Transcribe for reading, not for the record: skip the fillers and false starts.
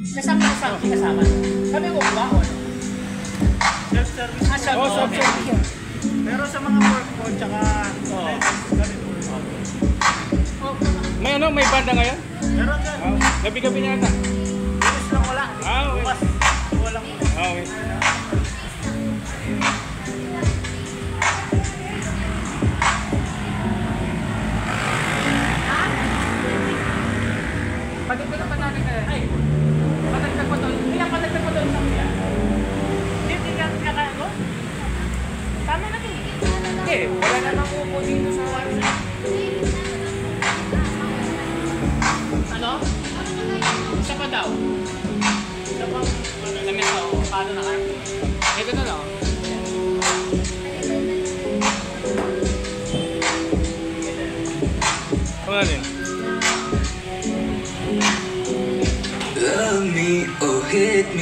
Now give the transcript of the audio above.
Kasama. Kami ko ba o ano? Self-service. Self-service. Pero sa mga pork po, tsaka ganito. May banda ngayon? Meron dyan. Gabi-gabi niya ata. Bukas lang wala. Okay. Bukas. Walang Okay. Pagkakita pa natin kayo. Ay, patagtag pa doon. Kaya patagtag pa doon sa kaya. Hindi ka kaya ko? Tama na din. Hindi, wala na nang upo dito sa ano? Isa pa daw. Isa pa. Lamit ako. Paano na ka? Ito na lang. Ano na din? Love me or hit me.